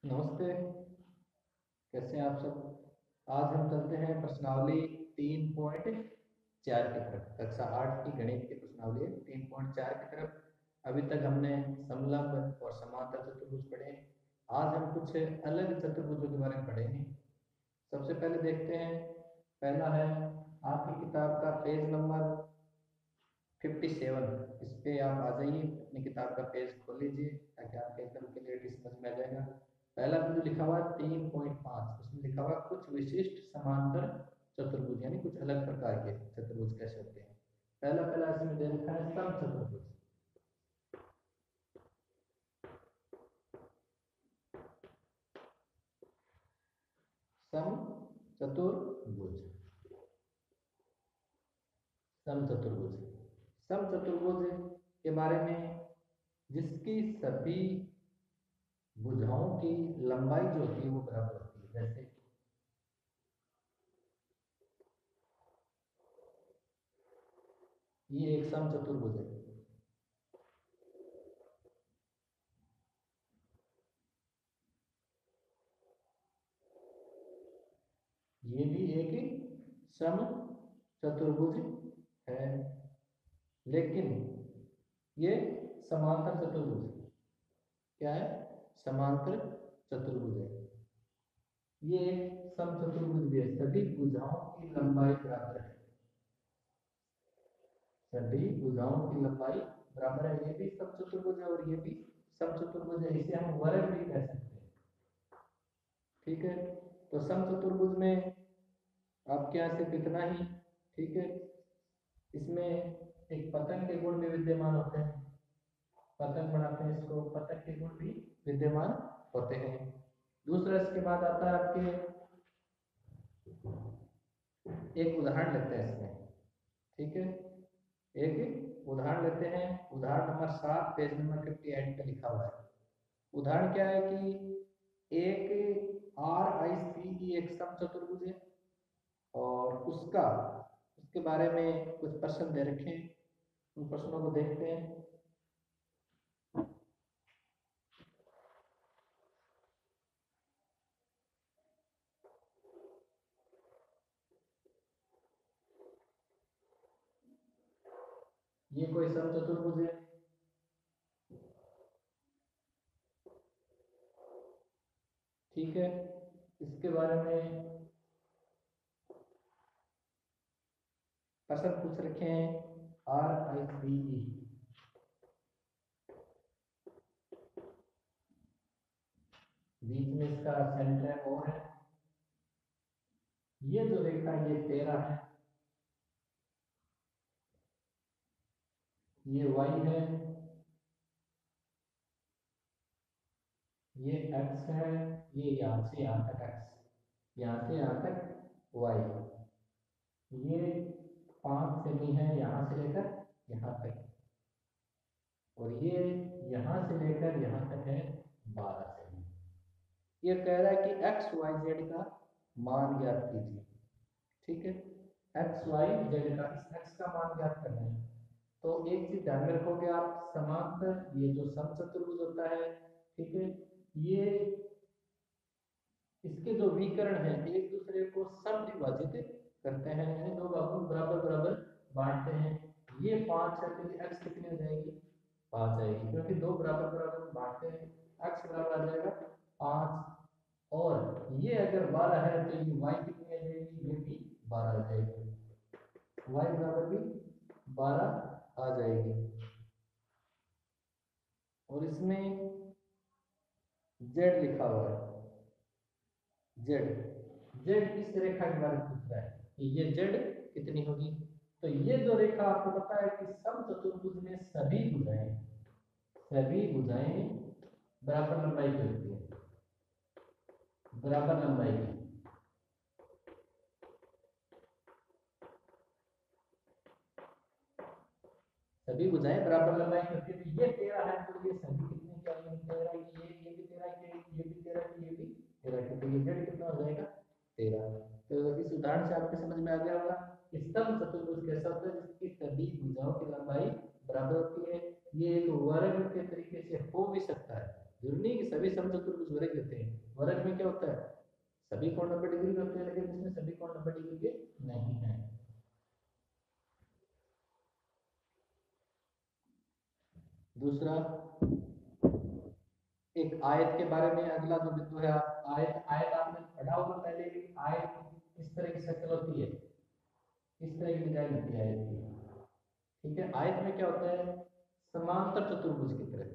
नमस्ते। कैसे हैं आप सब। आज हम चलते हैं प्रश्नावली 3.4 की तरफ। कक्षा 8 की गणित की प्रश्नावली 3.4 की तरफ। अभी तक हमने समलंब और समांतर चतुर्भुज पढ़े। आज हम कुछ अलग चतुर्भुजों के बारे में पढ़ेंगे। सबसे पहले देखते हैं, पहला है आपकी किताब का पेज नंबर 57। इस पे आप आ जाइए, अपनी किताब का पेज खोल लीजिए ताकि आपके एकदम क्लियरली समझ में आ जाएगा। पहला बिंदु लिखा हुआ 3.5, उसमें लिखा हुआ कुछ विशिष्ट समांतर चतुर्भुज, यानी कुछ अलग प्रकार के चतुर्भुज कैसे होते हैं। पहला पहला इसमें दे रखा है समचतुर्भुज। समचतुर्भुज, समचतुर्भुज, समचतुर्भुज के बारे में जिसकी सभी भुजाओं की लंबाई जो होती है वो बराबर होती है। जैसे ये एक समचतुर्भुज है, ये भी एक सम चतुर्भुज है, लेकिन ये समांतर चतुर्भुज है। क्या है? समांतर चतुर्भुज है। ये एक सम चतुर्भुज भी है, सभी भुजाओं की लंबाई बराबर है। सभी भुजाओं की लंबाई बराबर है। ये भी सम चतुर्भुज है और ये भी सम चतुर्भुज है। इसे हम वर्ग भी कह सकते हैं। ठीक है, तो सम चतुर्भुज में आपके यहाँ सिर्फ इतना ही। ठीक है, इसमें एक पतन के गुण भी विद्यमान होते हैं। पतन बनाते हैं इसको, पतन के गुण भी विद्यमान होते हैं। दूसरा इसके बाद आता है आपके, एक उदाहरण लेते हैं इसमें। ठीक है, एक उदाहरण लेते हैं। उदाहरण नंबर 7 पेज नंबर 58 पे लिखा हुआ है। उदाहरण क्या है कि एक आर आई सी एक समचतुर्भुज है और उसके बारे में कुछ प्रश्न दे रखे हैं। उन प्रश्नों को देखते हैं। ये कोई समचतुर्भुज है। ठीक है, इसके बारे में प्रश्न पूछ रखे हैं। आर आई सी ई, बीच में इसका सेंटर ओ है। ये जो रेखा ये 13 है, ये वाई है, ये एक्स है, ये यहां से यहां तक एक्स, यहां से यहां तक वाई। ये 5 सेमी है यहां से लेकर यहां तक, और ये यहां से लेकर यहां तक है 12 सेमी। ये कह रहा है कि एक्स वाई जेड का मान ज्ञात कीजिए। ठीक है, एक्स वाई जेड का, इस एक्स का मान ज्ञात करना है। तो एक चीज ध्यान में रखोगे आप, समांतर ये जो समचतुर्भुज होता है, ठीक है, ये इसके जो विकर्ण है एक दूसरे को समद्विभाजित करते हैं, यानी दो भागों में बराबर बराबर बांटते हैं। ये 5 है तो ये एक्स कितनी हो जाएगी? 5 आएगी, क्योंकि दो बराबर बराबर बांटते हैं। एक्स बराबर आ जाएगा 5। और ये अगर 12 है तो ये वाई कितनी आ जाएगी? ये भी 12 आ जाएगी। वाई बराबर भी 12 आ जाएगी। और इसमें जेड लिखा हुआ है। जेड, जेड इस रेखा के बारे में पूछ रहा है कि ये जेड कितनी होगी। तो ये जो रेखा आपको पता है कि समचतुर्भुज में सभी भुजाएं बराबर लंबाई की होती है, बराबर लंबाई की। सभी भुजाएं बराबर लंबाई की होती है। तो ये 13 है तो ये सभी कितने की आएंगी? 13 की, ये भी 13 की, ये भी 13 की, ये भी 13 की। तो ये जेड कितना हो जाएगा? 13। तो इस उदाहरण से आपको समझ में आ गया होगा कि समचतुर्भुज कैसा होता है जिसकी सभी भुजाओं की लंबाई बराबर होती है। ये एक वर्ग के तरीके से हो भी सकता है, जरूरी नहीं कि सभी समचतुर्भुज वर्ग होते हैं, वर्ग में क्या होता है सभी कोण 90 डिग्री के होते हैं, लेकिन इसमें सभी कोण 90 डिग्री के नहीं है। दूसरा, एक आयत के बारे में अगला जो बिंदु है, आप आयत आयत आपने पढ़ा होगा पहले भी, आयत इस तरह की शक्ल होती है, इस तरह की डिजाइन होती है आयत की। ठीक है, आयत में क्या होता है समांतर चतुर्भुज की तरह,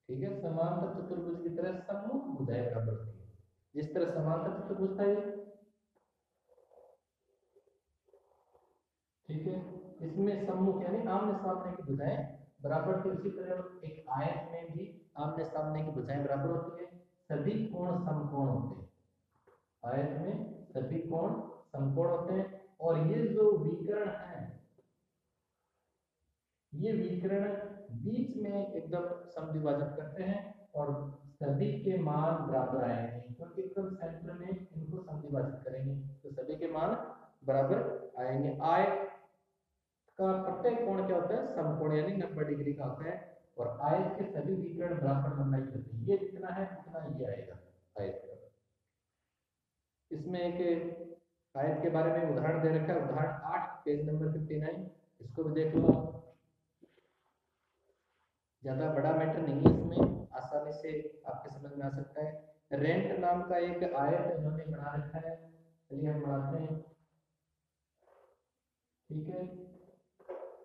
ठीक है, समांतर चतुर्भुज की तरह सम्मुख भुजाएं बराबर होती है। जिस तरह समांतर चतुर्भुज था ये, ठीक है, इसमें सम्मुख यानी आमने सामने की भुजाएं बराबर थी, उसी तरह एक आयत में भी आमने सामने की भुजाएं बराबर होती है, सभी कोण समकोण होते हैं, आयत में सभी कोण समकोण होते हैं। और ये जो विकर्ण है, ये विकर्ण बीच में एकदम समद्विभाजक करते हैं और सभी के मान बराबर आएंगे, क्योंकि एकदम सेंटर में इनको समद्विभाजक करेंगे तो सभी के मान बराबर आएंगे। आयत का प्रत्येक कोण क्या होता है समकोण यानी 90 डिग्री का होता है, और आयत के सभी विकर्ण बराबर लंबाई के होते हैं, ये जितना है उतना ये आएगा आयत का। इसमें एक आयत के बारे में उदाहरण दे रखा है, उदाहरण 8 पेज नंबर 59, इसको भी देख लो। ज्यादा बड़ा मैटर नहीं है, इसमें आसानी से आपके समझ में आ सकता है। रेंट नाम का एक आयत इन्होंने बना रखा है, चलिए हम बनाते हैं। ठीक है,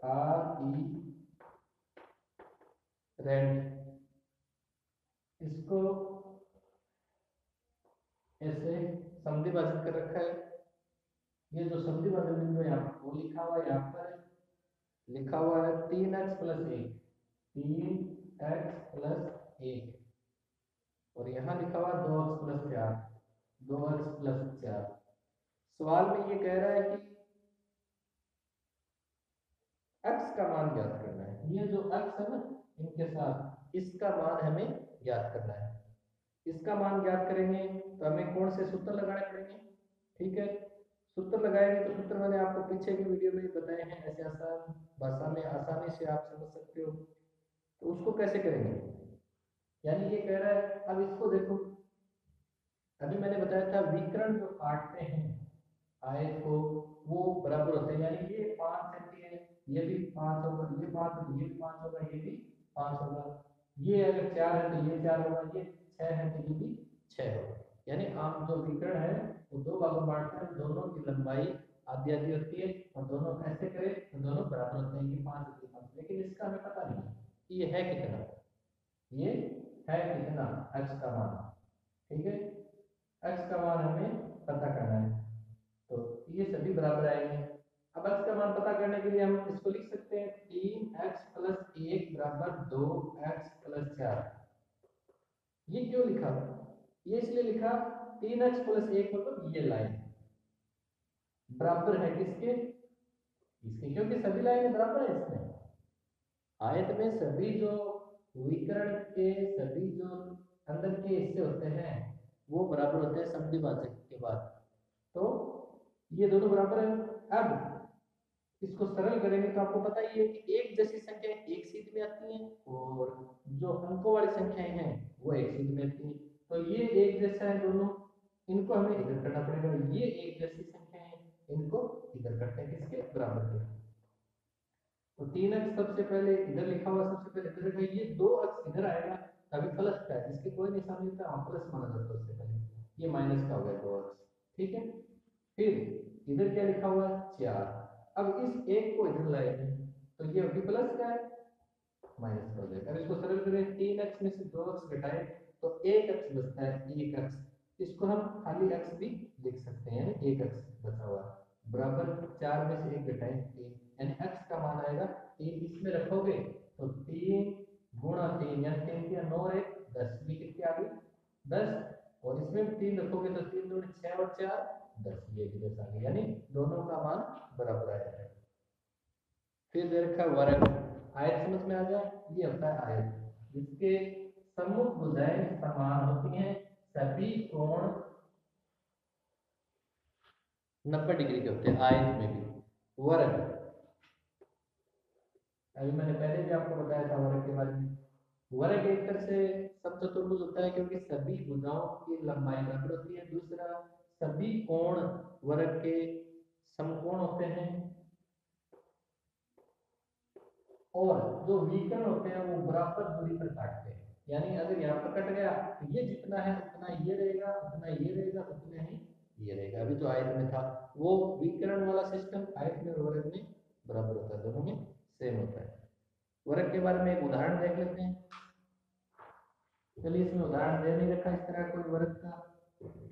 आर ई रेंट, इसको ऐसे समद्विभाजन कर रखा है। ये जो समद्विभाजन बिंदु है यहाँ पर वो लिखा हुआ है, यहाँ पर लिखा हुआ है 3x प्लस 1, 3x प्लस 1, और यहाँ लिखा हुआ 2x प्लस 4, 2x प्लस 4। सवाल में ये कह रहा है कि x का मान ज्ञात करना है, ये जो x है ना इनके साथ, इसका मान हमें ज्ञात करना है। इसका मान ज्ञात करेंगे तो हमें कौन से सूत्र लगाने पड़ेंगे, ठीक है, सूत्र लगाएंगे तो सूत्र मैंने आपको पीछे की वीडियो में बताए हैं, ऐसे आसान भाषा में आसानी से आप समझ सकते हो। तो उसको कैसे करेंगे, यानी ये कह रहा है, अब इसको देखो, अभी मैंने बताया था विकर्ण जो काटते हैं आयत को वो बराबर होते हैं, यानी ये 5 सेंटी है, ये भी 5 होगा, ये 5 होगा, ये भी 5 होगा, ये भी 5 होगा, ये अगर 4 है तो ये 4 होगा, ये 6 है तो ये भी 6 होगा। यानी आम जो विकर्ण है वो दो भागों में बांटते हैं, दोनों की लंबाई आधी आधी होती है, और दोनों ऐसे करें तो दोनों बराबर होते हैं, ये 5, लेकिन इसका हमें पता नहीं है कि ये है कितना, ये है कितना x का मान, ठीक है, x का मान हमें पता करना है, तो ये सभी बराबर आएंगे। अब x का मान पता करने के लिए हम इसको लिख सकते हैं 3x प्लस 1 बराबर 2x प्लस 4। ये क्यों लिखा, ये इसलिए लिखा 3x प्लस 1 मतलब ये लाइन बराबर है किसके, इसके, क्योंकि सभी लाइनें बराबर है इसमें, आयत में सभी जो विकर्ण के सभी जो अंदर के हिस्से होते हैं वो बराबर होते हैं समद्विभाजक के बाद, तो ये दोनों बराबर है। अब इसको सरल करेंगे तो आपको पता ही है कि एक जैसी संख्या एक सीध में आती है और जो अंकों वाली संख्याएं हैं वो एक सीध में आती है, तो ये एक जैसा है दोनों, इनको हमें इधर करना पड़ेगा, ये एक जैसी संख्या है इनको इधर करते हैं किसके बराबर के, तो 3x सबसे पहले इधर लिखा हुआ, सबसे पहले इधर रखा, ये 2x इधर आएगा तभी प्लस का है, इसके कोई निशान नहीं था, प्लस माना जाता है उससे पहले, ये माइनस का हो गया 2x, ठीक है। फिर इधर क्या लिखा हुआ है 4, अब इस एक को इधर लाएंगे तो ये अभी प्लस का है, माइनस का हो जाएगा। अब इसको सरल करें, 3x में से 2x घटाएं तो 1x बचता है, 1x, इसको हम खाली x भी लिख सकते हैं, यानी 1x बचा हुआ है बराबर 4 में से 1 घटाएं 3, यानी x का मान आएगा 3, इसमें रखोगे तो 3 गुणा 3 यानी 3 की 9 और 1 10, भी कितनी आ गई 10, और इसमें 3 रखोगे तो 3 दूनी 6 और 4 10, ये भी 10 आ गई, यानी दोनों का मान बराबर आया है। फिर दे रखा है वर्ग, आयत समझ में आ गया, ये होता है आयत जिसके सम्मुख भुजाएं समान होती हैं, सभी कोण 90 डिग्री के होते हैं आयत में भी। वर्ग, अभी मैंने पहले भी आपको बताया था वर्ग के बारे में, वर्ग एक तरह से समचतुर्भुज होता है क्योंकि सभी भुजाओं की लंबाई बराबर होती है। दूसरा, सभी कोण वर्ग के समकोण होते हैं और जो विकर्ण होते हैं वो बराबर दूरी पर काटते हैं। यानी अगर यहाँ पर कट गया तो ये जितना है उतना ये रहेगा, उतना ये रहेगा, उतना ही ये रहेगा। अभी जो आयत में था वो विकर्ण वाला सिस्टम आयत में और वर्ग में बराबर होता है, दोनों में सेम होता है। वर्ग के बारे में एक उदाहरण देख लेते हैं। चलिए, इसमें उदाहरण दे नहीं रखा इस तरह कोई वर्ग का,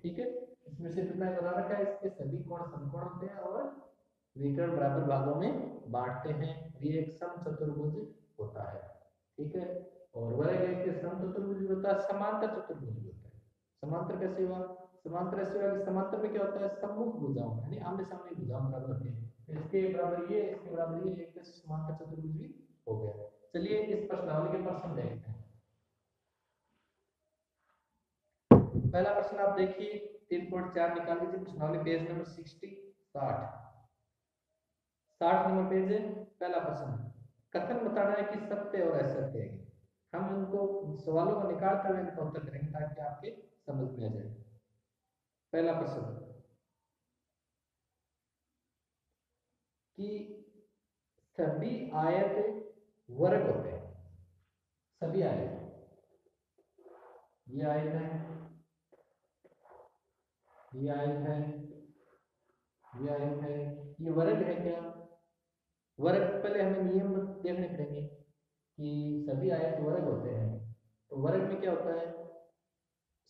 ठीक है। इसमें सिर्फ इतना बता रखा है इसके सभी कोण समकोण होते हैं और विकर्ण बराबर भागों में बांटते हैं। ये एक समचतुर्भुज होता है, ठीक है। और वर्ग एक समचतुर्भुज होता है, समांतर चतुर्भुज होता है। समांतर कैसे हुआ? समांतर ऐसे हुआ कि समांतर में क्या होता है, सम्मुख भुजाओं यानी आमने सामने भुजाओं बराबर होती है। इसके बराबर ये, इसके बराबर ये, एक समांतर चतुर्भुज भी हो गया। चलिए इस प्रश्नावली के प्रश्न देखते हैं। पहला प्रश्न आप देखिए 3.4 निकाल लीजिए, प्रश्नावली पेज नंबर 60 नंबर पेज है। पहला प्रश्न, कथन बताना है कि सत्य और असत्य है। हम उनको सवालों को निकालते हुए इनका उत्तर करेंगे ताकि आपके समझ में आ जाए। पहला प्रश्न कि सभी आयत वर्ग होते हैं। सभी आयत, ये आयत है, ये आयत है, ये आयत है, ये वर्ग है क्या? वर्ग पहले हमें नियम देखने पड़ेंगे कि सभी आयत वर्ग होते हैं। तो वर्ग में क्या होता है,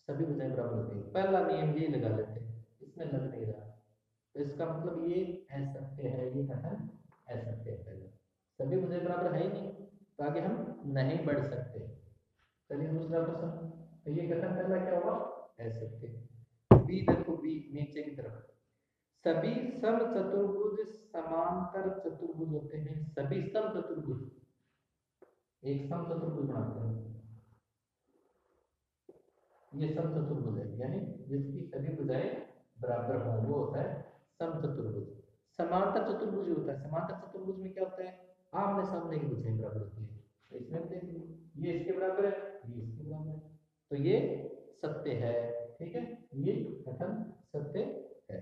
सभी भुजाएं बराबर होती है। पहला नियम ये लगा लेते हैं, इसमें लग नहीं रहा तो इसका मतलब ये असत्य है, ये कथन असत्य है। पहले सभी भुजाएं बराबर है ही नहीं तो आगे हम नहीं बढ़ सकते। चलिए दूसरा प्रश्न, तो ये कथन पहला क्या हुआ, असत्य। बी देखो, बी नीचे की तरफ, सभी समचतुर्भुज समांतर चतुर्भुज होते हैं। सभी समचतुर्भुज एक समचतुर्भुज बनाते हैं, ये समचतुर्भुज है यानी जिसकी सभी भुजाएं बराबर हों वो होता है समचतुर्भुज। समांतर चतुर्भुज होता है, समांतर चतुर्भुज में क्या होता है, आमने सामने की भुजाएं बराबर होती है। तो इसमें देखिए ये इसके बराबर है, ये इसके बराबर है, तो ये सत्य है, ठीक है, ये कथन सत्य है।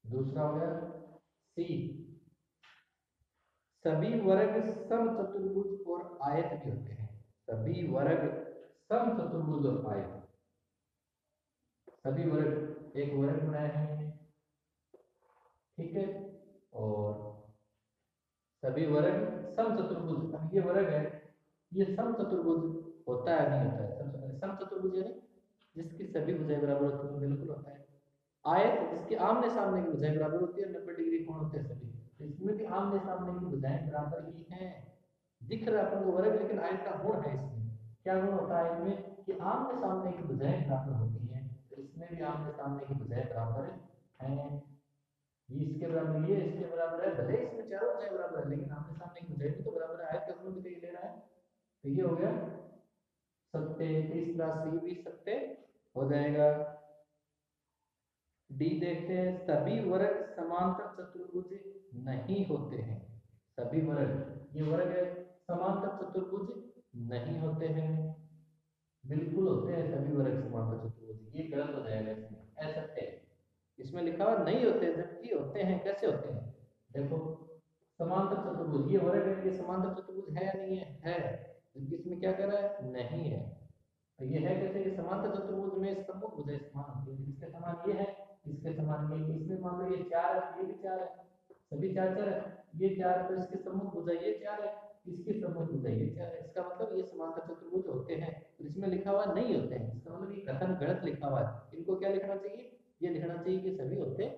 दूसरा हो गया सी, सभी वर्ग समचतुर्भुज और आयत भी होते हैं। सभी वर्ग समचतुर्भुज और आयत, सभी वर्ग एक वर्ग बनाया है, ठीक है, और सभी वर्ग समचतुर्भुज। अब ये वर्ग है, ये समचतुर्भुज होता है नहीं होता है? समचतुर्भुज यानी जिसकी सभी भुजाएं बराबर होती है, बिल्कुल होता है। आयत जिसके आमने सामने की भुजाएं बराबर होती है, 90 डिग्री कोण होते हैं सभी, तो इसमें भी आमने सामने की भुजाएं बराबर ही हैं। दिख रहा है अपन को वर्ग, लेकिन आयत का गुण है इसमें। क्या गुण होता है इनमें कि आमने सामने की भुजाएं बराबर होती हैं, तो इसमें भी आमने सामने की भुजाएं बराबर हैं। ये इसके बराबर, ये इसके बराबर है, भले इसमें चारों भुजाएं बराबर है लेकिन आमने सामने की भुजाएं भी तो बराबर है, आयत का गुण भी तो ये ले रहा है। तो ये हो गया सत्य। तीसरा सी भी सत्य हो जाएगा। डी देखते हैं, सभी वर्ग समांतर चतुर्भुज नहीं होते हैं। सभी वर्ग, ये वर्ग है, समांतर चतुर्भुज नहीं होते हैं। बिल्कुल होते हैं सभी वर्ग समांतर चतुर्भुज, ये गलत हो जाएगा, इसमें असत्य है। इसमें लिखा हुआ नहीं होते जबकि होते हैं। कैसे होते हैं, देखो, समांतर चतुर्भुज ये वर्ग है, ये समांतर चतुर्भुज है या नहीं है, है, जबकि इसमें क्या कह रहा है, नहीं है। तो ये है कैसे कि समांतर चतुर्भुज में सम्मुख भुजाएं समान होती है, इसके समान ये है, इसके समान ये, इसमें मान लो ये 4 है, ये भी 4 है, सभी 4 4 है, ये 4 तो इसके सम्मुख भुजा ये 4 है, इसके सम्मुख भुजा ये 4 है। इसका मतलब ये समांतर चतुर्भुज होते हैं। तो इसमें लिखा हुआ नहीं होते हैं, इसका मतलब ये कथन गलत लिखा हुआ है। इनको क्या लिखना चाहिए, ये लिखना चाहिए कि सभी होते हैं।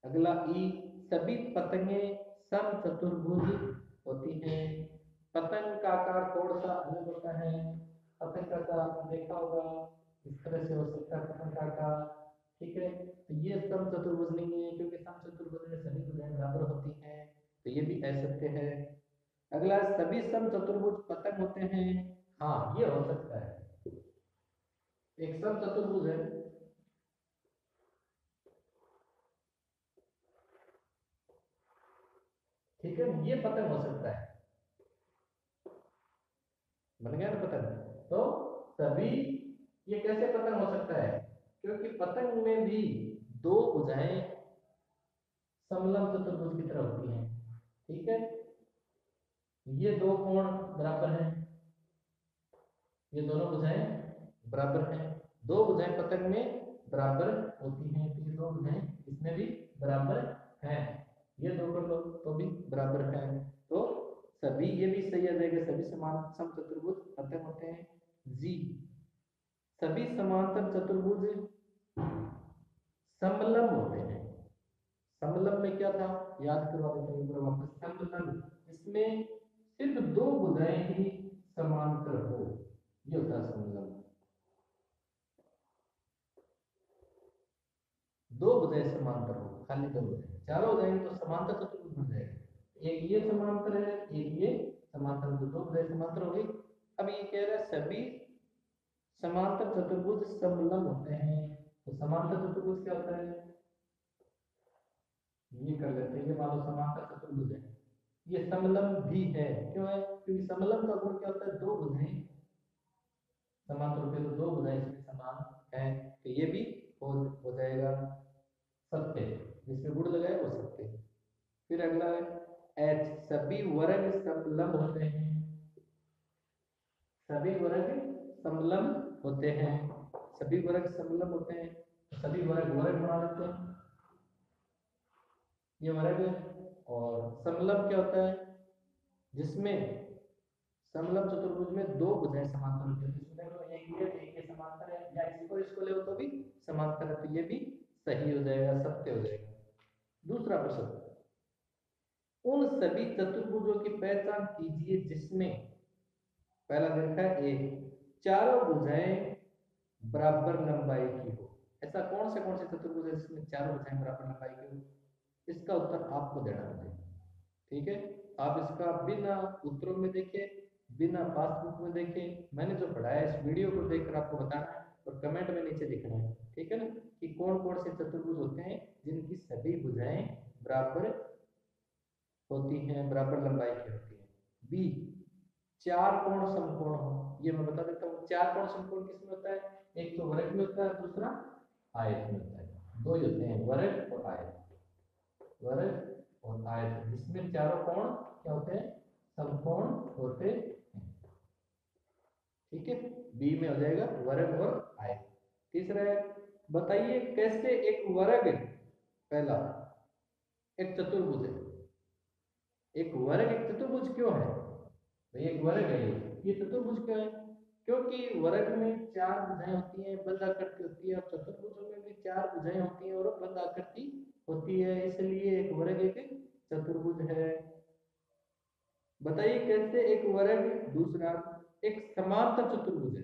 अगला ई, सभी पतंगें समचतुर्भुज होती हैं। पतंग का आकार थोड़ा सा अलग होता है। पतंग का आकार आपने देखा होगा, इस तरह से हो सकता है पतंग का आकार, ठीक है। तो ये समचतुर्भुज नहीं है क्योंकि समचतुर्भुज में सभी भुजाएं बराबर होती हैं, तो ये भी असत्य है। अगला, सभी समचतुर्भुज पतंग होते हैं। हाँ, ये हो सकता है, एक समचतुर्भुज है, ठीक है, ये पतंग हो सकता है, बन गया ना पतंग। तो तभी ये कैसे पतंग हो सकता है, क्योंकि पतंग में भी दो भुजाएं समलंब चतुर्भुज की तरह होती हैं। ठीक है, ये दो कोण बराबर हैं, ये दोनों भुजाएं बराबर हैं, दो भुजाएं पतंग में बराबर होती हैं, तो ये दो भुजाएं इसमें भी बराबर हैं, ये दो कर लो तो भी बराबर हैं। तो सभी, ये भी सही आ जाएगा, सभी समान समचतुर्भुज पतंग होते हैं। जी, सभी समांतर चतुर्भुज समलंब होते हैं। समलंब में क्या था, याद करवा देता हूं एक बार वापस। समलंब, इसमें सिर्फ दो भुजाएं ही समांतर हो, ये होता है समलंब। दो भुजाएं समांतर हो, खाली दो भुजाएं, चारों हो जाएंगे तो समांतर चतुर्भुज बन जाएगा। एक ये समांतर है, एक ये समांतर, तो दो भुजाएं समांतर हो गई। अब ये कह रहा है सभी समांतर चतुर्भुज समलंब होते हैं, तो समांतर चतुर्भुज क्या होता है, ये कर लेते हैं, ये मान लो समांतर चतुर्भुज है, ये समलंब भी है। क्यों है, क्योंकि समलंब का गुण क्या होता है, दो भुजाएं समांतर होती है, तो दो भुजाएं इसमें समान है, तो ये भी हो जाएगा सत्य, जिसमें गुण लगाए वो सत्य। फिर अगला है एच, सभी वर्ग समलंब होते हैं, सभी वर्ग समलंब होते हैं, सभी वर्ग समलंब होते हैं, सभी वर्ग वर्ग बना लेते हैं, ये वर्ग है। और समलंब क्या होता है, जिसमें समलंब चतुर्भुज में दो भुजाएं समांतर होती है, जिसमें देखो एक ये समांतर है, या इसको इसको ले तो भी समांतर है, तो ये भी सही हो जाएगा, सत्य हो जाएगा। दूसरा प्रश्न, उन सभी चतुर्भुजों की पहचान कीजिए जिसमें, पहला देखा है ए, चारों भुजाएं बराबर लंबाई की हो। ऐसा कौन से चतुर्भुज है जिसमें चारों भुजाएं बराबर लंबाई की हो, इसका उत्तर आपको देना मुझे। ठीक है, आप इसका बिना उत्तरों में देखे, बिना पासबुक में देखे, मैंने जो पढ़ाया इस वीडियो को देखकर आपको बताना है और कमेंट में नीचे लिखना है। ठीक है ना, कि कौन कौन से चतुर्भुज होते हैं जिनकी सभी भुजाएं बराबर होती हैं, बराबर लंबाई की होती हैं। बी, चार कोण समकोण हो, ये मैं बता देता हूँ। चार कोण समकोण किसमें होता है, एक तो वर्ग में होता है, दूसरा आयत में होता है, दो ही होते हैं, वर्ग और आयत, वर्ग और आयत, जिसमें चारों कोण क्या होते हैं, समकोण होते हैं। ठीक है, बी में हो जाएगा वर्ग और आयत। तीसरा है, बताइए कैसे एक वर्ग, पहला एक चतुर्भुज है, एक वर्ग एक चतुर्भुज क्यों है भाई, एक वर्ग है ये चतुर्भुज क्यों है, क्योंकि वर्ग में चार भुजाएं होती हैं, बंद आकृति होती है, और चतुर्भुजों में भी चार भुजाएं होती हैं और बंद आकृति होती है, इसलिए एक वर्ग एक चतुर्भुज है। बताइए कैसे एक वर्ग, दूसरा एक समांतर चतुर्भुज है,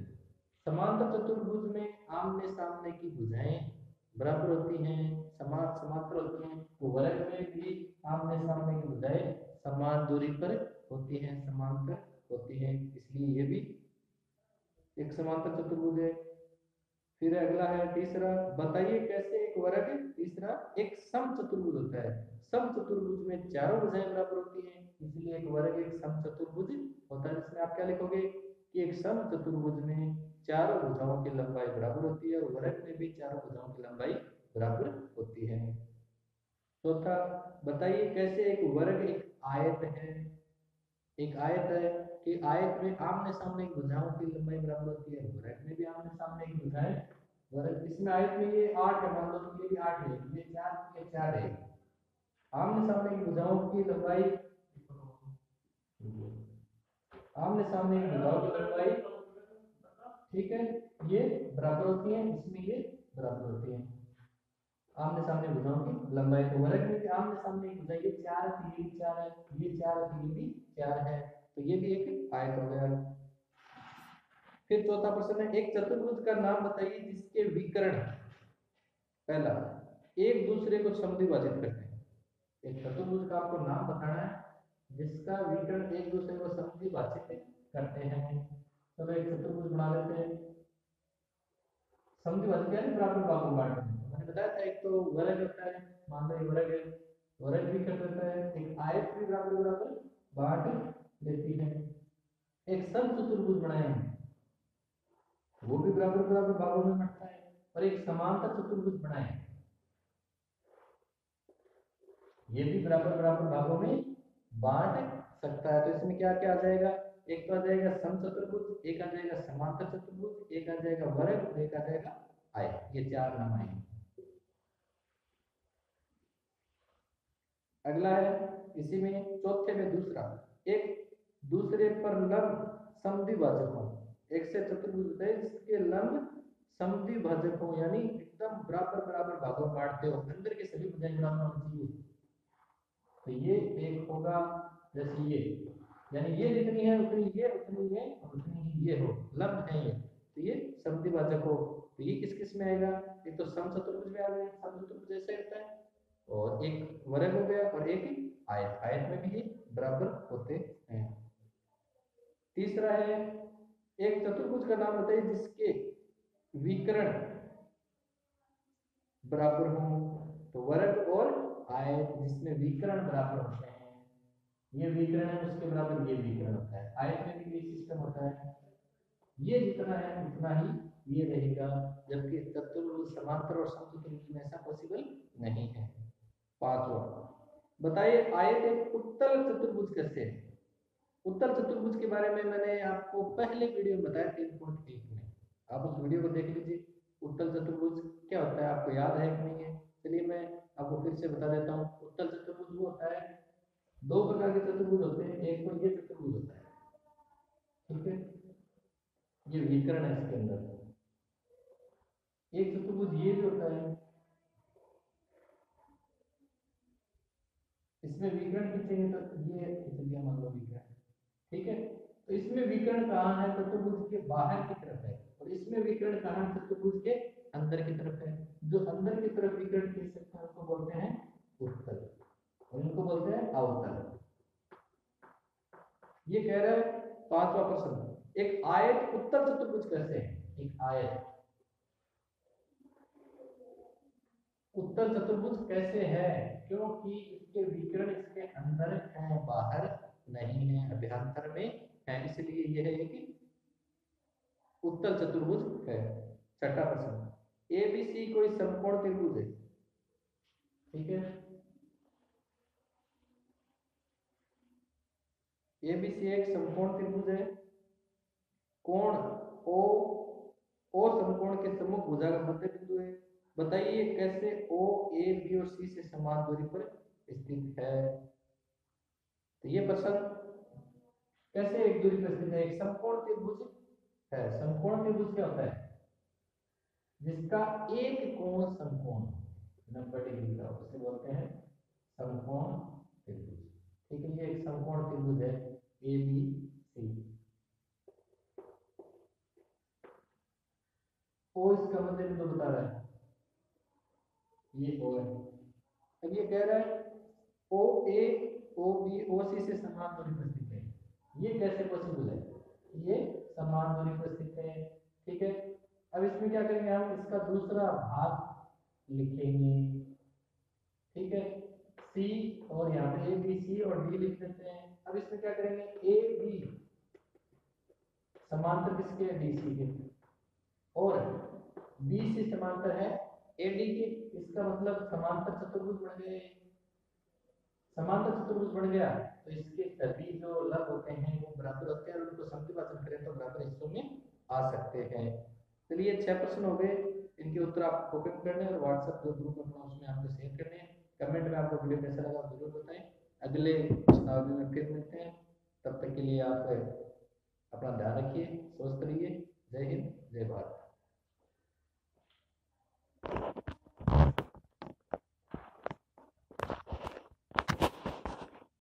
समांतर चतुर्भुज में आमने सामने की भुजाएं बराबर होती हैं, समान समांतर होती हैं, तो वर्ग में भी आमने सामने की भुजाएं समान दूरी पर होती हैं, समांतर होती हैं, इसलिए ये भी एक समांतर चतुर्भुज है। फिर अगला है तीसरा, बताइए कैसे एक वर्ग, तीसरा एक सम चतुर्भुज होता है, सम चतुर्भुज में चारों भुजाएं बराबर होती हैं, इसलिए एक वर्ग एक सम चतुर्भुज होता है, जिसमें आप क्या लिखोगे कि एक सम चतुर्भुज में चारों भुजाओं की लंबाई बराबर होती है, और वर्ग में भी चारों भुजाओं की लंबाई बराबर होती है। चौथा, बताइए कैसे एक वर्ग एक आयत है, एक आयत है कि आयत में आमने सामने की भुजाओं की लंबाई बराबर होती है, वर्ग में भी आमने सामने की भुजाएं, वर्ग इसमें आयत में ये 8 है, मान लो ये भी 8 है, ये 4, ये 4 है, आमने सामने की भुजाओं की लंबाई, आमने सामने की भुजाओं की लंबाई, ठीक है, ये बराबर होती है, इसमें ये बराबर होती है, आमने सामने भुजाओं की लंबाई, तो वर्ग में भी आमने सामने की भुजाएं, ये 4 है, तो ये भी 4 है, ये 4 है, तो ये भी 4 है, तो ये भी एक आयत हो गया। फिर चौथा प्रश्न है, एक चतुर्भुज का नाम बताइए जिसके विकर्ण, पहला एक दूसरे को समद्विभाजित करते हैं, एक चतुर्भुज का आपको नाम बताना है जिसका विकर्ण एक दूसरे को समद्विभाजित करते हैं। चलो एक चतुर्भुज बना लेते हैं, समद्विभाजित यानी बराबर भागों में बांटते हैं। मैंने बताया था एक तो वर्ग होता है, मान लो ये वर्ग है, वर्ग भी कर देता है, एक आयत भी बराबर बराबर बांट देती है। एक समचतुर्भुज बनाए वो भी बराबर बराबर भागों में बंटता है, और एक समांतर चतुर्भुज बनाए ये भी बराबर बराबर भागों में बांट सकता है। तो इसमें क्या क्या आ जाएगा, एक तो आ जाएगा समचतुर्भुज, एक आ जाएगा समांतर चतुर्भुज, एक आ जाएगा वर्ग और एक आ जाएगा आयत। ये चार नाम आएंगे। अगला है इसी में चौथे में दूसरा, एक दूसरे पर लंब समद्विभाजक हो। एक से चतुर्भुज होता है जिसके लंब समद्विभाजक हो, यानी एकदम बराबर बराबर भागों में बांटते हो, अंदर के सभी भुजाएं बराबर होनी चाहिए। तो ये एक होगा जैसे ये, यानी ये जितनी है उतनी ये, उतनी ये और उतनी ही ये हो, लंब है ये, तो ये समद्विभाजक हो। तो ये किस किस में आएगा, एक तो समचतुर्भुज में आ गया, समचतुर्भुज जैसे होता है, और एक वर्ग हो गया और एक आयत, आयत में भी ये बराबर होते हैं। तीसरा है एक चतुर्भुज का नाम बताइए जिसके विकर्ण बराबर हो। तो वर्ग और आयत जिसमें विकर्ण बराबर होते हैं, ये विकर्ण है उसके बराबर ये विकर्ण होता है। आयत में भी ये सिस्टम होता है, ये जितना है उतना ही ये रहेगा, जबकि चतुर्भुज समांतर और समचतुर्भुज में ऐसा पॉसिबल नहीं है। पांचवा बताइए आयत एक उत्तल चतुर्भुज कैसे है। उत्तल चतुर्भुज के बारे में मैंने आपको पहले वीडियो में बताया 3.1 में, आप उस वीडियो को देख लीजिए। उत्तल चतुर्भुज क्या होता है आपको याद है कि नहीं है, चलिए मैं आपको फिर से बता देता हूँ। उत्तल चतुर्भुज वो होता है, दो प्रकार के चतुर्भुज होते हैं, एक तो ये चतुर्भुज होता है, ठीक है, ये विकर्ण है इसके अंदर। एक चतुर्भुज ये भी होता है, इसमें विकर्ण कितने हैं, तो ये चलिए मान लो विकर्ण, ठीक है। तो इसमें विकर्ण कहाँ है, चतुर्भुज के बाहर की तरफ है, और इसमें विकर्ण कहाँ है, चतुर्भुज के अंदर की तरफ है। जो अंदर की तरफ विकर्ण खींच सकते हैं उसको बोलते हैं उत्तल, और इनको बोलते हैं अवतल। ये कह रहा है पांचवा प्रश्न, एक आयत उत्तल चतुर्भुज कैसे है। एक आयत उत्तल चतुर्भुज कैसे है, क्योंकि इसके विकर्ण इसके अंदर है, बाहर नहीं है, अभ्यंतर में है, इसलिए यह एक उत्तल चतुर्भुज है। छठा प्रश्न, एबीसी कोई समकोण त्रिभुज है, ठीक है। एबीसी एक समकोण त्रिभुज है, कोण ओ ओ समकोण के सम्मुख भुजा का मध्य बिंदु है। बताइए कैसे ओ ए बी और सी से समान दूरी पर स्थित है। तो ये प्रश्न कैसे एक दूरी पर स्थित है, एक समकोण त्रिभुज है। समकोण त्रिभुज क्या होता है, जिसका एक कोण समकोण 90 डिग्री का, उसे बोलते हैं समकोण त्रिभुज, ठीक है। ये एक समकोण त्रिभुज है ए बी सी। ओ इसका मध्य बिंदु बता रहा है, ये ओ है। अब ये कह रहा है ओ ए ओ बी ओ सी से समान दूरी पर स्थित है, ये कैसे पॉसिबल है, ये समान दूरी पर स्थित है, ठीक है। अब इसमें क्या करेंगे, हम इसका दूसरा भाग लिखेंगे, ठीक है। सी और यहाँ पे ए बी सी और डी लिख देते हैं। अब इसमें क्या करेंगे, ए बी समांतर किसके, डी सी के, और बी सी समांतर है ए डी के। इसका मतलब समांतर चतुर्भुज बन गए। समांतर चतुर्भुज बन गया तो इसके सभी जो लंब होते हैं वो बराबर होते हैं, और उनको समद्विभाजन करें तो बराबर हिस्सों में आ सकते हैं। चलिए 6 प्रश्न हो गए, इनके उत्तर आपको कॉपी करने और व्हाट्सएप जो ग्रुप अपना उसमें आपको शेयर करने हैं। कमेंट में आपको वीडियो कैसा लगा जरूर बताएं। अगले प्रश्नावली में फिर मिलते हैं, तब तक के लिए आप अपना ध्यान रखिए, स्वस्थ रहिए। जय हिंद, जय भारत।